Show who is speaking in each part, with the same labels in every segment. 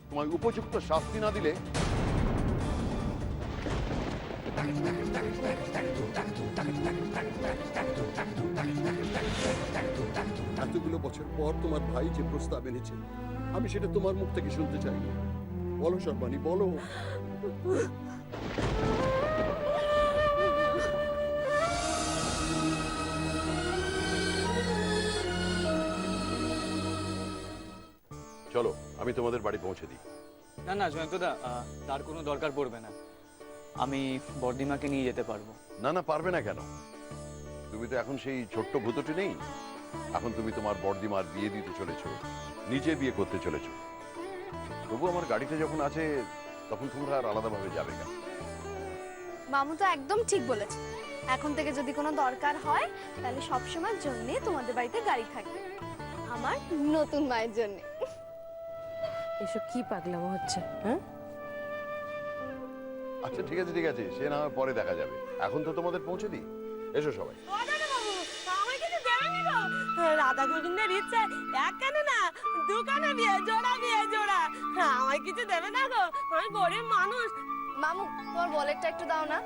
Speaker 1: তোমায় উপযুক্ত শাস্তি না দিলে
Speaker 2: এতগুলো বছর পর তোমার ভাই যে প্রস্তাব এনেছে আমি সেটা তোমার মুখ থেকে শুনতে চাই। বলো সর্বাণী, বলো।
Speaker 1: চলো আমি তোমাদের বাড়ি পৌঁছে দিই।
Speaker 3: না না জয়ন্তদা, তার কোনো দরকার পড়বে না, আমি বর্দিমাকে নিয়ে যেতে পারবো।
Speaker 1: না না, পারবে না কেন? তুমি তো এখন সেই ছোট্ট ভূতটি নেই, এখন তুমি তোমার বড়দিমার বিয়ে দিতে চলেছো, নিজে বিয়ে করতে চলেছো। তবু আমার গাড়িতে যখন আছে তখন তোমরা আর আলাদাভাবে যাবে কেন?
Speaker 4: মামু তো একদম ঠিক বলেছে, এখন থেকে যদি কোনো দরকার হয় তাহলে সবসময়ের জন্য তোমাদের বাড়িতে গাড়ি থাকবে, আমার নতুন মায়ের জন্য।
Speaker 5: এসব কি পাগলামো হচ্ছে? হ্যাঁ,
Speaker 1: আচ্ছা ঠিক আছে ঠিক আছে, সে না হয় পরে দেখা যাবে, এখন তো তোমাদের পৌঁছে দিই। এসো সবাই।
Speaker 6: রাধা গোবিন্দের ইচ্ছে এক কানে না দু কানে বিয়ে জোড়া বিয়ে জোড়া। আমায় কিছু দেবে না গো, আমি গরিব মানুষ।
Speaker 4: মামু তোমার ওয়ালেটটা একটু দাও না।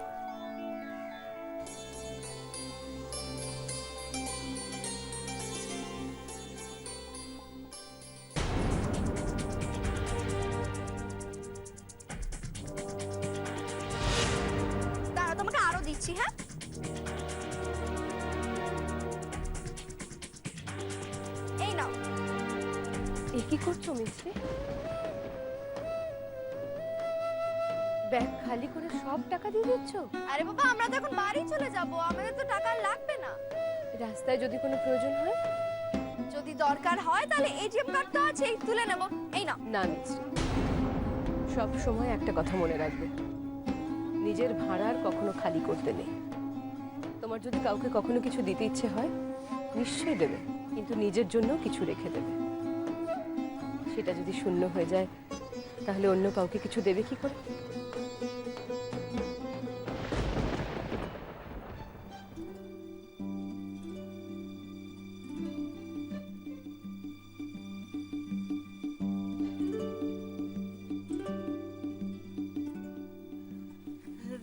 Speaker 4: দাঁড়াও, তোমাকে আরো দিচ্ছি। হ্যাঁ, এই নাও।
Speaker 5: এ কি করছো মিস্ত্রি? ব্যাগ খালি করে সব টাকা দিয়ে দিচ্ছ?
Speaker 4: আরে বাবা, আমরা তো এখন বাড়ি চলে যাব, আমাদের তো টাকা লাগবে না।
Speaker 5: রাস্তায় যদি কোনো প্রয়োজন হয়?
Speaker 4: যদি দরকার হয় তাহলে এটিএম কার্ড তো আছেই, তুলে নেব। এই নাও।
Speaker 5: না মিস্ত্রি, সব সময় একটা কথা মনে রাখবে, নিজের ভাড়ার কখনো খালি করতে নেই। তোমার যদি কাউকে কখনো কিছু দিতে ইচ্ছে হয় নিশ্চয়ই দেবে, কিন্তু নিজের জন্য কিছু রেখে দেবে। সেটা যদি শূন্য হয়ে যায় তাহলে অন্য কাউকে কিছু দেবে কি করে?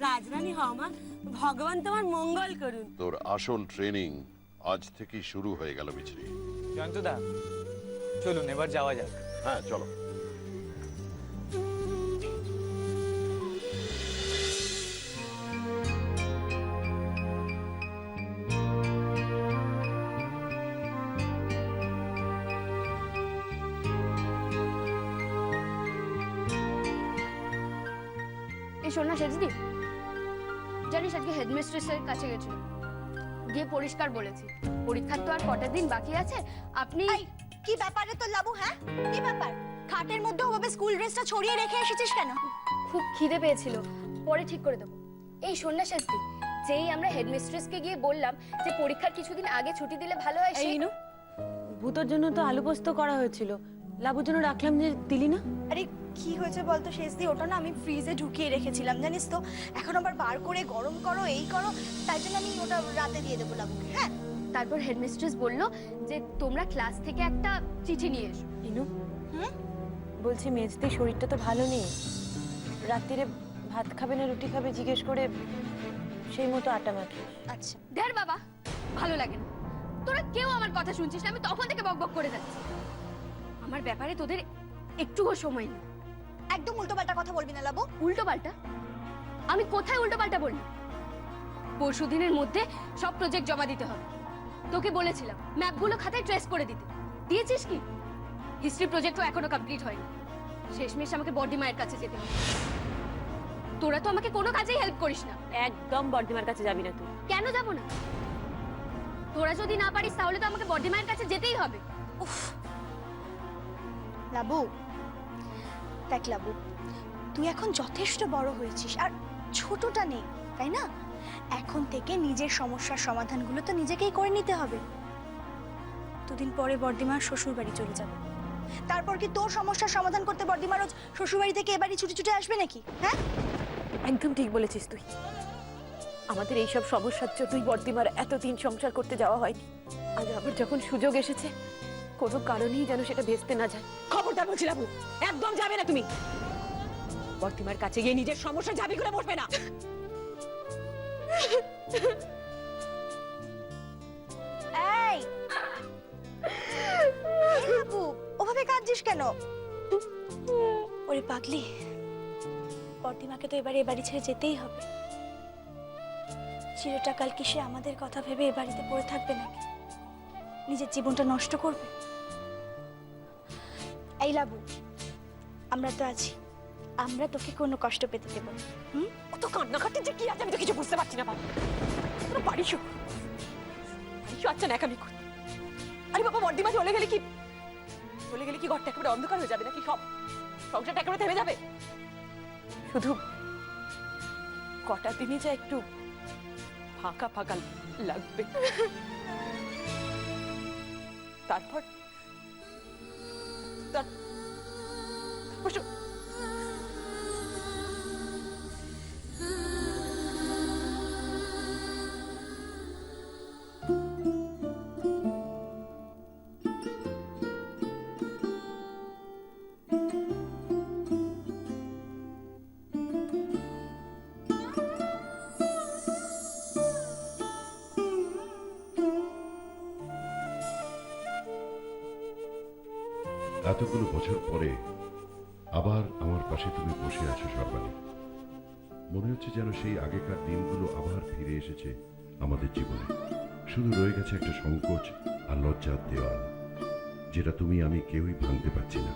Speaker 6: রাজরানী হও মা, ভগবান তোমার মঙ্গল করুন।
Speaker 1: তোর আসল ট্রেনিং আজ থেকেই শুরু হয়ে গেল মিছরি।
Speaker 3: জয়ন্তদা চলুন এবার যাওয়া যাক।
Speaker 1: হ্যাঁ চলো।
Speaker 4: এই শোন না সেজদি, জানিস আজকে হেডমিস্ট্রেসের কাছে গেছিল, গিয়ে পরিষ্কার বলেছি পরীক্ষার তো আর কটা দিন বাকি আছে, আপনি।
Speaker 7: কি ব্যাপারে তো লাবু? হ্যাঁ, কি ব্যাপার? খাটের মধ্যে ওভাবে স্কুল ড্রেসটা ছড়িয়ে রেখে এসেছিস কেন?
Speaker 4: খুব খিদে পেয়েছিল, পরে ঠিক করে দেবো। এই শোন না সেজদি, যেই আমরা হেডমিস্ট্রেসকে গিয়ে বললাম যে পরীক্ষার কিছুদিন আগে ছুটি দিলে ভালো হয়, সেই
Speaker 6: ভূতর জন্য তো আলু পোস্ত করা হয়েছিল, লাবুর জন্য রাখলাম যে দিলি না।
Speaker 7: আরে কি হয়েছে বলতো শেষদি? ওটা না আমি ফ্রিজে ঢুকিয়ে রেখেছিলাম জানিস তো, এখন আবার বার করে গরম করো এই করো, তাই জন্য আমি ওটা রাতে দিয়ে দেবো লাবুকে। হ্যাঁ,
Speaker 4: তারপর হেডমিস্ট্রেস বলল যে তোমরা ক্লাস থেকে একটা চিঠি নিয়ে এসো।
Speaker 6: ইনু, বলছি মেজদির শরীরটা তো ভালো নেই, রাত্রিরে ভাত খাবে না রুটি খাবে জিজ্ঞেস করে সেই মতো আটা মাখি।
Speaker 7: আচ্ছা
Speaker 4: ধ্যার বাবা, ভালো লাগে না, তোরা কেউ আমার কথা শুনছিস না, আমি তখন থেকে বকবক করে যাচ্ছি। আমার ব্যাপারে তোদের একটুও সময় নেই।
Speaker 7: একদম উল্টোপাল্টা কথা বলবি না লাবু।
Speaker 4: উল্টো পাল্টা? আমি কোথায় উল্টো পাল্টা বললাম? পরশু দিনের মধ্যে সব প্রজেক্ট জমা দিতে হবে, তোকে বলেছিলাম ম্যাপগুলো খাতায় ট্রেস করে দিতে, দিয়েছিস কি? হিস্ট্রি প্রজেক্টও এখনো কমপ্লিট হয়নি, শেষমেশ আমাকে বর্দিমায়ের কাছে যেতে হবে। তোরা তো আমাকে কোনো কাজেই হেল্প করিস না।
Speaker 6: একদম বর্দিমার কাছে যাবি না তুই।
Speaker 4: কেন যাব না? তোরা যদি না পারিস তাহলে তো আমাকে বর্দিমায়ের কাছে যেতেই হবে।
Speaker 7: উফ লাবু, দেখ লাবু, তুই এখন যথেষ্ট বড় হয়েছিস আর ছোটটা নেই, তাই না? এখন থেকে নিজের সমস্যার সমাধানগুলো তো নিজেকেই করে নিতে হবে। দুদিন পরে বর্দিমার শ্বশুর বাড়ি চলে যাবে, তারপর কি তোর সমস্যার সমাধান করতে বর্দিমার শ্বশুর বাড়ি থেকে এবারই ছুটে ছুটে আসবে নাকি? হ্যাঁ,
Speaker 6: একদম ঠিক বলেছিস তুই। আমাদের এইসব সমস্যার জন্যই বর্দিমার এতদিন সংসার করতে যাওয়া হয়নি। আজ আবার যখন সুযোগ এসেছে, কোনো কারণেই যেন সেটা ভেস্তে না যায়। খবরদার বলছি লাবু, একদম যাবে না তুমি। বর্দিমার কাছে গিয়ে নিজের সমস্যা যাবি করে বসবে না।
Speaker 7: এই এই বাবু, ওভাবে কাঁদছিস কেন? ওরে পাগলি, বর্দিমাকে তো এবারে এ বাড়ি ছেড়ে যেতেই হবে। চিরটা কাল কি সে আমাদের কথা ভেবে এ বাড়িতে পড়ে থাকবে নাকি? নিজের জীবনটা নষ্ট করবে? এই লাবু, আমরা তো আছি, আমরা তোকে কোনো কষ্ট পেতে দেবো না। হুম?
Speaker 6: অত কান্নাকাটি যে কি আছে আমি তো কিছু বুঝতে পারছি না বাবা। তোরা বাড়িশো আচ্ছা না একামি কর। আরে বাবা, বর্দিমা চলে গেলে কি ঘরটা একেবারে অন্ধকার হয়ে যাবে নাকি? সব সংসারটা একেবারে থেমে যাবে? শুধু কটা দিনই যা একটু ফাঁকা ফাঁকা লাগবে, তারপর
Speaker 8: এতগুলো বছর পরে আবার আমার পাশে তুমি বসে আছো সর্বাণী। মনে হচ্ছে যেন সেই আগেকার দিনগুলো আবার ফিরে এসেছে আমাদের জীবনে। শুধু রয়ে গেছে একটা সংকোচ আর লজ্জার দেওয়াল, যেটা তুমি আমি কেউই ভাঙতে পারছি না।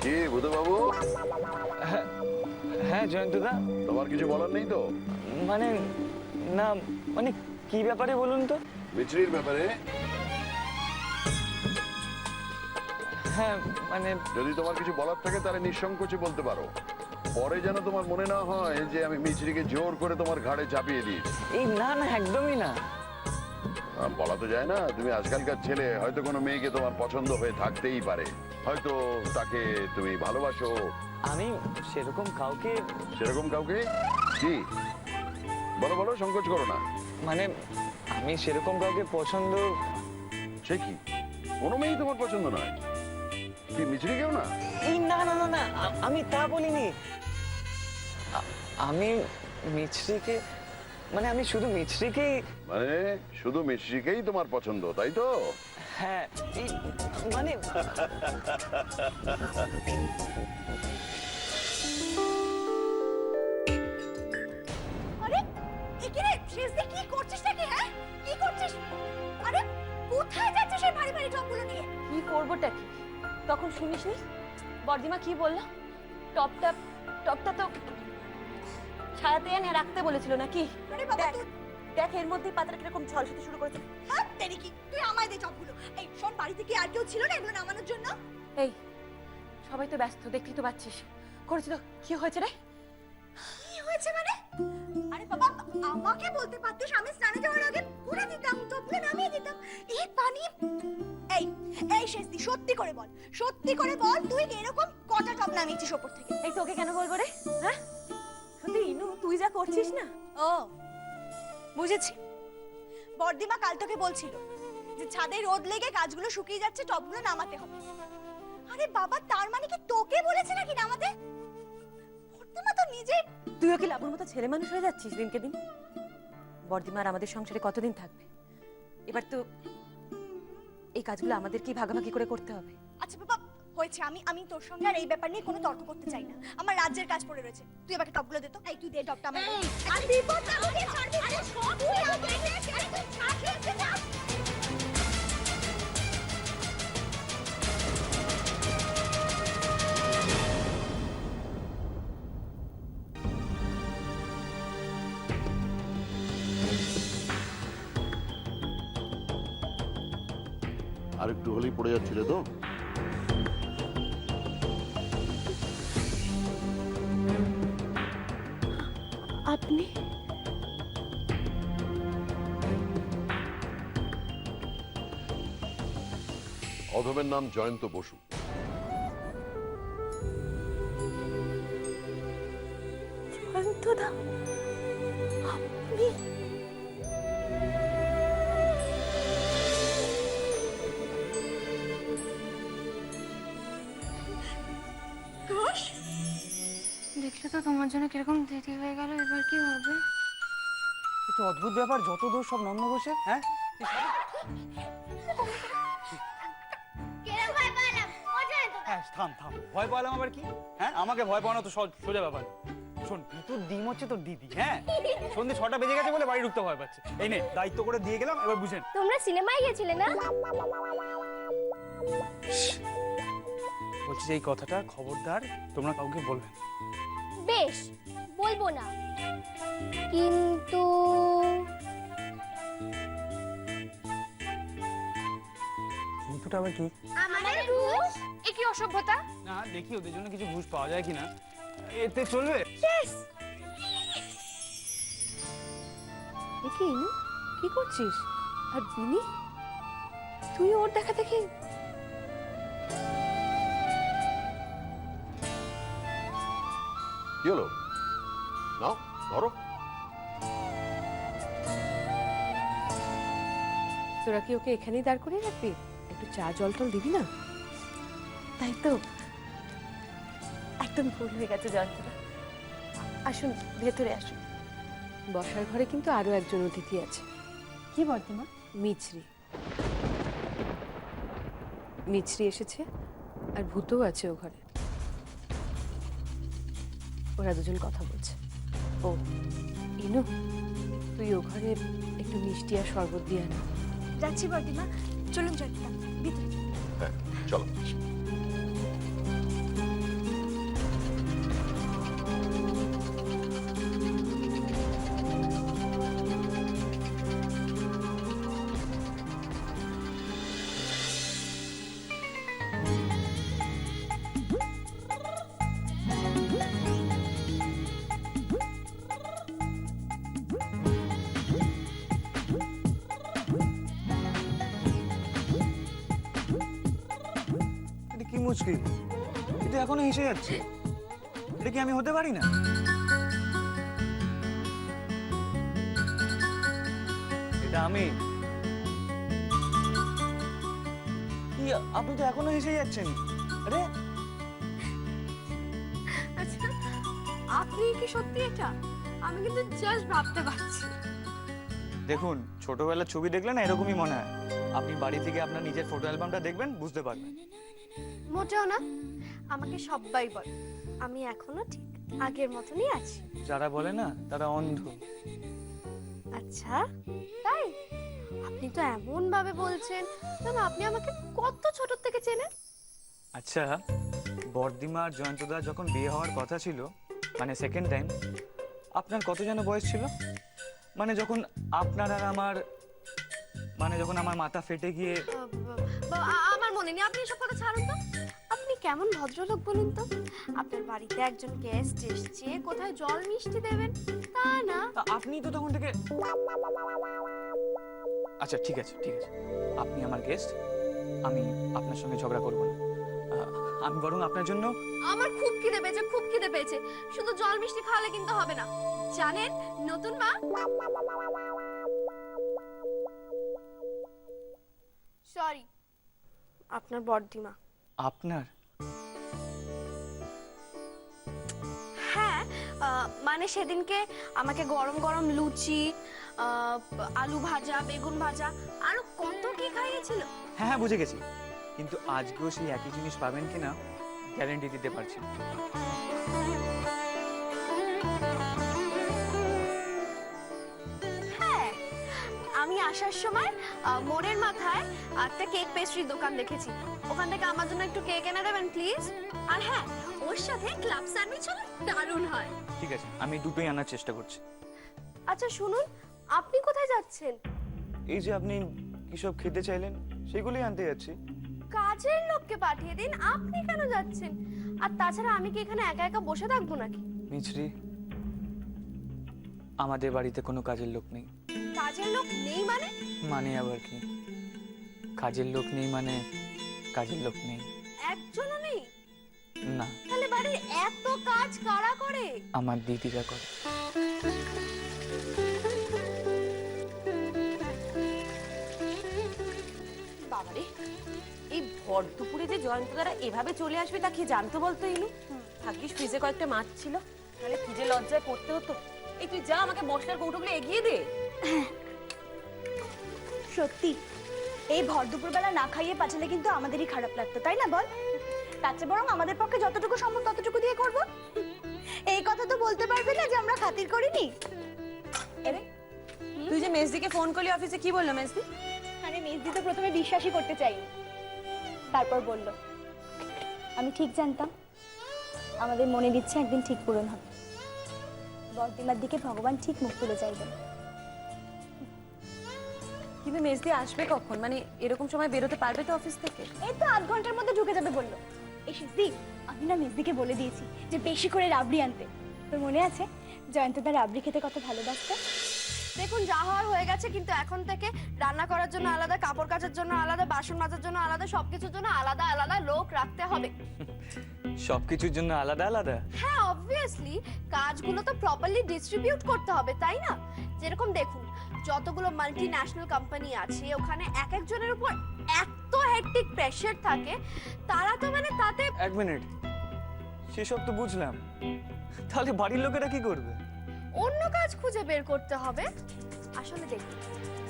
Speaker 1: কি বুধবাবু,
Speaker 3: হ্যাঁ জয়ন্তদা,
Speaker 1: তোমার কিছু বলার নেই তো?
Speaker 3: মানে না, মানে কি ব্যাপারে বলুন তো?
Speaker 1: মিছরির ব্যাপারে।
Speaker 3: হ্যাঁ মানে
Speaker 1: যদি তোমার কিছু বলার থাকে তাহলে নিঃসংকোচে বলতে পারো। পরে যেন তোমার মনে না হয় যে আমি মিছরিকে জোর করে তোমার ঘাড়ে চাপিয়ে দিয়েছি।
Speaker 3: এই না না, একদমই না।
Speaker 1: বলা তো যায় না, তুমি আজকালকার ছেলে, হয়তো কোনো মেয়েকে তোমার পছন্দ হয়ে থাকতেই পারে, হয়তো তাকে তুমি ভালোবাসো।
Speaker 3: আমি সেরকম কাউকে,
Speaker 1: সেরকম কাউকে? কি বলো বলো, সংকোচ করো না।
Speaker 3: মানে আমি সেরকম কাউকে পছন্দ।
Speaker 1: সে কি, কোনো মেয়েই তোমার পছন্দ নয়? কি মিছরি কেউ না?
Speaker 3: এই না না না না, আমি তা বলিনি। আমি মিছরিকে, মানে আমি শুধু মিছরিকেই।
Speaker 1: মানে শুধু মিছরিকেই তোমার পছন্দ, তাই তো?
Speaker 3: হ্যাঁ, এই মানে
Speaker 7: আরে এখানে শেষে কি করছিস নাকি? হ্যাঁ, কি করছিস? আরে কোথায় যাচ্ছিস সেই ভারী ভারী টপগুলো নিয়ে?
Speaker 6: কি করবোটা কি? তখন শুনিসনি বর্দিমা কি বললো? টপটা তো ছায়াতে এনে রাখতে বলেছিল নাকি?
Speaker 7: আরে বাবা,
Speaker 6: দেখ, দেখ এর মধ্যে পাতাটা কিরকম ঝলসাতে শুরু করেছে।
Speaker 7: হ্যাঁ তেরি কি, তুই আমায় দে টপগুলো। এই শোন, বাড়িতে কি আর কেউ ছিল না এগুলো নামানোর জন্য?
Speaker 6: এই সবাই তো ব্যস্ত, দেখতেই তো পাচ্ছিস। করেছিল কি হয়েছে রে?
Speaker 7: কি হয়েছে মানে? আরে বাবা, আমাকে বলতে পারতিস, আমি স্নানে যাওয়ার আগে পুরো দিতাম, টপগুলো নামিয়ে দিতাম। এই পানি, এই এই শেষদি, সত্যি করে বল, সত্যি করে বল, তুই এরকম কটা টপ নামিয়েছিস ওপর থেকে?
Speaker 6: এই তোকে কেন বলবো রে? হ্যাঁ, সত্যি ইনু তুই যা করছিস না।
Speaker 7: ও বুঝেছি, বর্দিমা কাল তোকে বলছিল যে ছাদে রোদ লেগে গাছগুলো শুকিয়ে যাচ্ছে, টবগুলো নামাতে হবে। আরে বাবা, তার মানে কি তোকে বলেছে নাকি নামাতে? বর্দিমা তো নিজে।
Speaker 6: তুইও কি লাবুর মতো ছেলে মানুষ হয়ে যাচ্ছিস দিনকে দিন? বর্দিমার আমাদের সংসারে কতদিন থাকবে? এবার তো এই কাজগুলো আমাদের কি ভাগাভাগি করে করতে হবে।
Speaker 7: আচ্ছা বাবা, হয়েছে, আমি তোর সঙ্গে আর এই ব্যাপার নিয়ে কোনো তর্ক করতে চাই না। আমার রাজ্যের কাজ পড়ে রয়েছে, তুই আমাকে টপগুলো দে তো। এই তুই দে টপটা আমাকে। আরে বিপদ না, ওকে ছাড়বি। আরে সব তুই আমাকে দে। আরে তুই ছাড় না।
Speaker 9: আর একটু হলেই পড়ে যাচ্ছিলে তো।
Speaker 7: আপনি
Speaker 1: অধমের নাম জয়ন্ত বসু।
Speaker 7: জয়ন্তদা, আপনি
Speaker 4: দেখলে তো তোমার জন্য কিরকম দেরি হয়ে গেল, এবার কি হবে?
Speaker 3: তো অদ্ভুত ব্যাপার, যত দোষ সব নগ্ন বসে। হ্যাঁ হ্যাঁ, থাম থাম, ভয় পাওয়ালাম আবার কি? হ্যাঁ, আমাকে ভয় পাওয়ানো তো সোজা ব্যাপার। শোন, তোর ডিম হচ্ছে তোর দিদি। হ্যাঁ, সন্ধ্যে 6টা বেজে গেছে বলে বাড়ি ঢুকতে ভয় পাচ্ছে। এই নে, দায়িত্ব করে দিয়ে গেলাম, এবার বুঝেন।
Speaker 4: তোমরা সিনেমায় গেছিলে না?
Speaker 3: বলছি যে এই কথাটা খবরদার তোমরা কাউকে বলবে না।
Speaker 4: বেশ, বলবো না, কিন্তু
Speaker 3: কিন্তুটা আবার কি?
Speaker 4: আমাদের ঘুষ। এ কি অসভ্যতা?
Speaker 3: না, দেখি ওদের জন্য কিছু ঘুষ পাওয়া যায় কিনা। এতে চলবে?
Speaker 5: দেখি ইনু, কি করছিস? আর বিনি, তুই ওর দেখা দেখি।
Speaker 1: কি হলো? নাও ধরো।
Speaker 5: তোরা কি ওকে এখানেই দাঁড় করিয়ে রাখবি? একটু চা জল টল দিবি না?
Speaker 6: তাই তো, একদম ভুল হয়ে গেছে জয়ন্তদা। আসুন, ভেতরে আসুন।
Speaker 5: বসার ঘরে কিন্তু আরো একজন অতিথি আছে।
Speaker 6: কি বর্দিমা?
Speaker 5: মিছরি। মিছরি এসেছে, আর ভূতও আছে ও ঘরে। ওরা দুজন কথা বলছে। ও ইনু, তুই ও ঘরে একটু মিষ্টি আর শরবত দিয়ে আন।
Speaker 7: যাচ্ছি বর্দিমা, চলুন জয়ন্তদা ভিতরে।
Speaker 1: হ্যাঁ চলো।
Speaker 3: এটা কি মুশকিল? এটা এখনো হেসে যাচ্ছে। এটা কি আমি হতে পারি না? এটা আমি। কি, আপনি তো এখনো হেসে যাচ্ছেন? আরে
Speaker 4: আচ্ছা, আপনি কি সত্যি এটা? আমি কিন্তু জাস্ট ভাবতে পারছি।
Speaker 3: দেখুন, ছোটবেলার ছবি দেখলে না এরকমই মনে হয়। আপনি বাড়ি থেকে আপনার নিজের ফটো অ্যালবামটা দেখবেন, বুঝতে পারবেন।
Speaker 7: মোটেও না, আমাকে সবাই বলে আমি এখনো ঠিক আগের মতনই আছি।
Speaker 3: যারা বলে না তারা অন্ধ।
Speaker 7: আচ্ছা তাই? আপনি তো এমন ভাবে বলছেন যেন আপনি আমাকে কত ছোট থেকে চেনেন।
Speaker 3: আচ্ছা, বর্দিমা আর জয়ন্তদা যখন বিয়ে হওয়ার কথা ছিল, মানে সেকেন্ড টাইম, আপনার কত যেন বয়স ছিল? মানে যখন আপনার আর আমার, মানে যখন আমার মাথা ফেটে গিয়ে।
Speaker 7: আমার মনে নেই, আপনি এসব কথা ছাড়ুন তো। আপনি কেমন ভদ্রলোক বলুন তো? আপনার বাড়িতে একজন গেস্ট এসছে, কোথায় জল মিষ্টি দেবেন তা না।
Speaker 3: আপনি তো তখন থেকে। আচ্ছা ঠিক আছে ঠিক আছে, আপনি আমার গেস্ট, আমি আপনার সঙ্গে ঝগড়া করব না। আমি বরং আপনার জন্য।
Speaker 4: আমার খুব খিদে পেয়েছে, খুব খিদে পেয়েছে। শুধু জল মিষ্টি খাওয়ালে কিন্তু হবে না, জানেন নতুন মা। সরি,
Speaker 7: আপনার বড়দিমা।
Speaker 3: আপনার?
Speaker 7: হ্যাঁ, মানে সেদিনকে আমাকে গরম গরম লুচি, আলু ভাজা, বেগুন ভাজা, আরো কত কি খাইয়েছিল।
Speaker 3: হ্যাঁ হ্যাঁ, বুঝে গেছি, কিন্তু আজকেও সেই একই জিনিস পাবেন কিনা গ্যারান্টি দিতে পারছি না।
Speaker 7: হ্যাঁ, আমি আসার সময় মোড়ের মাথায় একটা কেক পেস্ট্রির দোকান দেখেছি। ওখান থেকে আমার জন্য একটু কেক এনে দেবেন প্লিজ। আর হ্যাঁ, ওর সাথে ক্লাব স্যান্ডউইচ হলে দারুণ হয়।
Speaker 3: ঠিক আছে, আমি দুটোই আনার চেষ্টা করছি।
Speaker 7: আচ্ছা শুনুন, আপনি কোথায় যাচ্ছেন?
Speaker 3: এই যে আপনি কি সব খেতে চাইলেন, সেগুলোই আনতে যাচ্ছি।
Speaker 4: কাজের লোককে পাঠিয়ে দিন, আপনি কেন যাচ্ছেন? আর তাছাড়া আমি কি এখানে একা একা বসে থাকবো নাকি?
Speaker 3: মিছরি, আমাদের বাড়িতে কোনো কাজের লোক নেই।
Speaker 4: কাজের লোক নেই মানে?
Speaker 3: মানে আবার কি? কাজের লোক নেই মানে কাজের লোক নেই।
Speaker 4: একজনও নেই?
Speaker 3: না,
Speaker 4: তাহলে বাড়ির এত কাজ কারা করে?
Speaker 3: আমার দিদিরা করে।
Speaker 6: বাবারে, এই ভর দুপুরে যে জয়ন্তদারা এভাবে চলে আসবে তা কি জানতো বলতো ইনু? ভাগ্যিস ফ্রিজে কয়েকটা মাছ ছিল, তাহলে কি যে লজ্জায় পড়তে হতো। এই তুই যা, আমাকে মশলার কৌটোগুলো এগিয়ে দে।
Speaker 7: সত্যি এই ভর দুপুরবেলা না খাইয়ে পাঠালে কিন্তু আমাদেরই খারাপ লাগতো, তাই না বল? তার চেয়ে বরং আমাদের পক্ষে যতটুকু সম্ভব ততটুকু দিয়ে করব। এই কথা তো বলতে পারবি না যে আমরা খাতির করিনি।
Speaker 6: আরে তুই যে মেজদিকে ফোন করলি অফিসে, কি বললো মেজদি?
Speaker 7: আরে মেজদি তো প্রথমে বিশ্বাসই করতে চাইনি, তারপর বলল আমি ঠিক জানতাম আমাদের মনের ইচ্ছে একদিন ঠিক পূরণ হবে। বর্দিমার দিকে ভগবান ঠিক মুখ তুলে চাইবেন।
Speaker 6: কিন্তু মেজদি আসবে কখন? মানে এরকম সময় বেরোতে পারবে তো অফিস থেকে?
Speaker 7: এই তো 8 ঘন্টার মধ্যে ঢুকে যাবে বললো। এই সিদ্ধি, আমি না মেজদিকে বলে দিয়েছি যে বেশি করে রাবড়ি আনতে। তোর মনে আছে জয়ন্তদা রাবড়ি খেতে কত ভালোবাসতো?
Speaker 4: দেখুন, যা হওয়ার হয়ে গেছে, কিন্তু এখন থেকে রান্না করার জন্য আলাদা, কাপড় কাচার জন্য আলাদা, বাসন মাজার জন্য আলাদা, সবকিছুর জন্য আলাদা আলাদা লোক রাখতে হবে।
Speaker 3: সবকিছুর জন্য আলাদা আলাদা?
Speaker 4: হ্যাঁ, অবভিয়াসলি কাজগুলো তো প্রপারলি ডিস্ট্রিবিউট করতে হবে, তাই না? যেরকম দেখুন, যতগুলো মাল্টি ন্যাশনাল কোম্পানি আছে ওখানে এক একজনের উপর এত হেক্টিক প্রেসার থাকে, তারা তো মানে তাতে।
Speaker 3: এক মিনিট, সেসব তো বুঝলাম, তাহলে বাড়ির লোকেরা কি করবে?
Speaker 4: অন্য কাজ খুঁজে বের করতে হবে। আসলে দেখুন,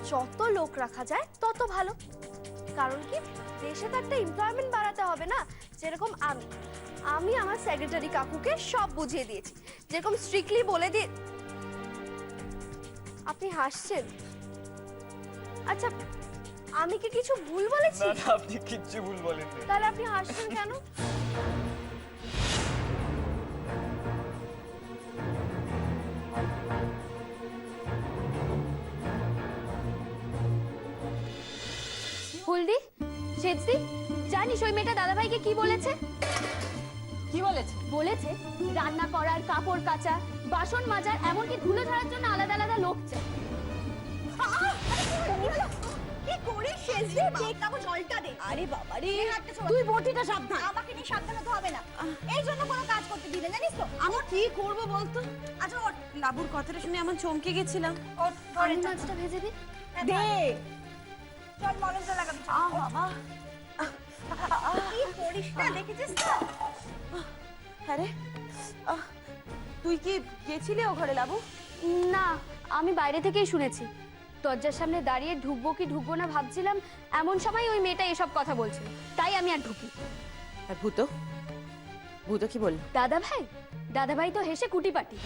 Speaker 4: যত লোক রাখা যায় তত ভালো। কারণ কি, দেশে তো একটা এমপ্লয়মেন্ট বাড়াতে হবে না? যেরকম আমি আমার সেক্রেটারি কাকুকে সব বুঝিয়ে দিয়েছি, যেরকম স্ট্রিক্টলি বলে দিয়ে। আপনি হাসছেন? আচ্ছা, আমি কি কিছু ভুল বলেছি?
Speaker 3: না, আপনি কিচ্ছু ভুল বলেননি।
Speaker 4: তাহলে আপনি হাসছেন কেন? ফুলদি, শেষদি, জানিস ওই মেয়েটা দাদাভাইকে কি বলেছে?
Speaker 6: কি বলেছে?
Speaker 4: বলেছে রান্না করার, কাপড় কাচা, বাসন মাজার, এমনকি ধুলো ঝাড়ার জন্য আলাদা আলাদা লোক চাই।
Speaker 7: কি করিস শেষদি? দেখ না, জলটা দে। আরে বাবা রে,
Speaker 6: তুই বটিটা সাবধান।
Speaker 7: আমাকে নিয়ে সাবধান হতে হবে না। এই জন্য কোনো কাজ করতে দিলে, জানিস তো?
Speaker 6: আমি কি করব বলতো?
Speaker 7: আচ্ছা ওঠ,
Speaker 6: লাবুর কথাটা শুনে এমন চমকে গেছিলাম।
Speaker 7: ওঠ,
Speaker 4: আমি মাছটা ভেজে দিই।
Speaker 6: দে।
Speaker 7: চল মলমটা লাগাবি।
Speaker 6: বাবা,
Speaker 7: কি করিস না, দেখেছিস তো?
Speaker 6: আরে তুই কি গেছিলি ও ঘরে লাবু?
Speaker 4: না, আমি বাইরে থেকেই শুনেছি। দরজার সামনে দাঁড়িয়ে ঢুকবো কি ঢুকবো না ভাবছিলাম, এমন সময় ওই মেয়েটা এসব কথা বলছিল, তাই আমি আর ঢুকি।
Speaker 6: আর ভূতো ভূতো কি বলল?
Speaker 4: দাদা ভাই তো হেসে কুটিপাটি।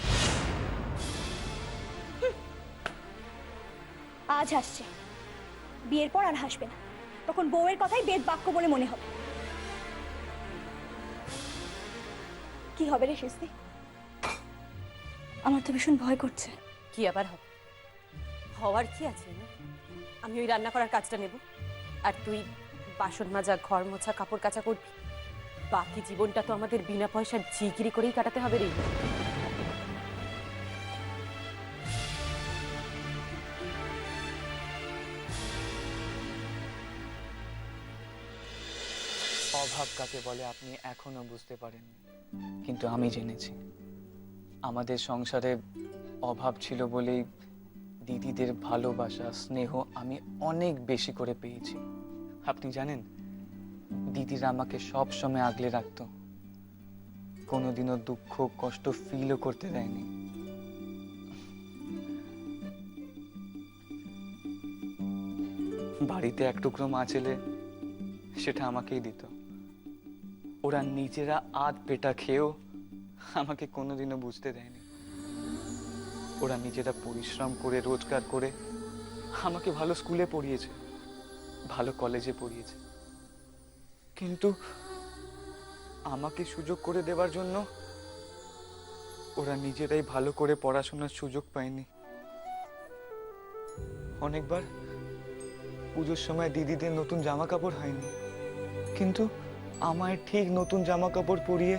Speaker 7: আজ হাসছে, বিয়ের পর আর হাসবে না। তখন বউয়ের কথাই বেদ বাক্য বলে মনে হবে। কি হবে রে শেষদি? আমার তো ভীষণ ভয় করছে।
Speaker 6: কি আবার হবে? হওয়ার কি আছে না? আমি ওই রান্না করার কাজটা নেব, আর তুই বাসন মাজা, ঘর মোছা, কাপড় কাচা করবি। বাকি জীবনটা তো আমাদের বিনা পয়সার ঝিগিরি করেই কাটাতে হবে রে।
Speaker 3: অভাব কাকে বলে আপনি এখনো বুঝতে পারেননি, কিন্তু আমি জেনেছি। আমাদের সংসারে অভাব ছিল বলেই দিদিদের ভালোবাসা, স্নেহ আমি অনেক বেশি করে পেয়েছি। আপনি জানেন, দিদিরা আমাকে সব সময় আগলে রাখতো, কোনোদিনও দুঃখ কষ্ট ফিলও করতে দেয়নি। বাড়িতে এক টুকরো মাছ এলে সেটা আমাকেই দিত। ওরা নিজেরা আধ পেটা খেয়েও আমাকে কোনোদিনও বুঝতে দেয়নি। ওরা নিজেরা পরিশ্রম করে, রোজগার করে আমাকে ভালো স্কুলে পড়িয়েছে, ভালো কলেজে পড়িয়েছে, কিন্তু আমাকে সুযোগ করে দেওয়ার জন্য ওরা নিজেরাই ভালো করে পড়াশোনার সুযোগ পায়নি। পুজোর সময় দিদিদের নতুন জামা কাপড় হয়নি, কিন্তু আমায় ঠিক নতুন জামা কাপড় পরিয়ে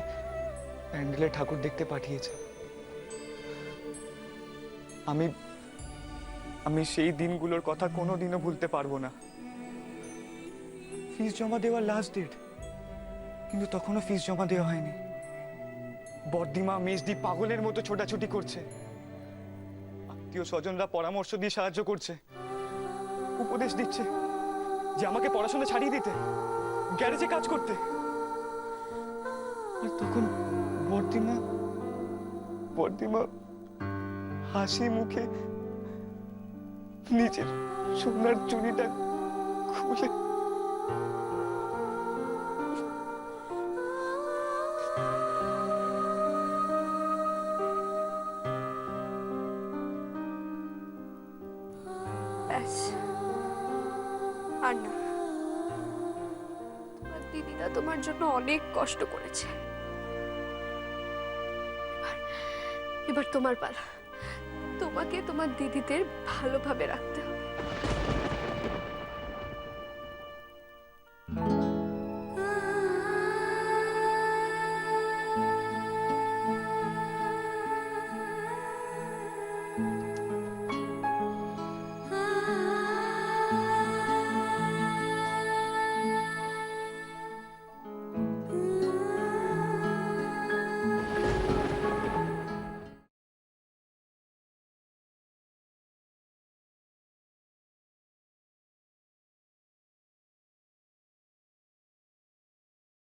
Speaker 3: প্যান্ডেলে ঠাকুর দেখতে পাঠিয়েছে। আমি আমি সেই দিনগুলোর কথা কোনোদিনও ভুলতে পারবো না। ফিস জমা দেওয়ার লাস্ট ডেট, কিন্তু তখনও ফিস জমা দেওয়া হয়নি। বর্দিমা মেজদি পাগলের মতো ছোটাছুটি করছে, আত্মীয় স্বজনরা পরামর্শ দিয়ে সাহায্য করছে, উপদেশ দিচ্ছে যে আমাকে পড়াশোনা ছাড়িয়ে দিতে, গ্যারেজে কাজ করতে। আর তখন বর্দিমা বর্দিমা হাসি মুখে নিজের সোনার চুড়িটা খুলে
Speaker 7: ব্যাস, আর না। তোমার দিদিরা তোমার জন্য অনেক কষ্ট করেছে। এবার তোমার পালা। তোমাকে তোমার দিদিদের ভালোভাবে রাখতে হবে।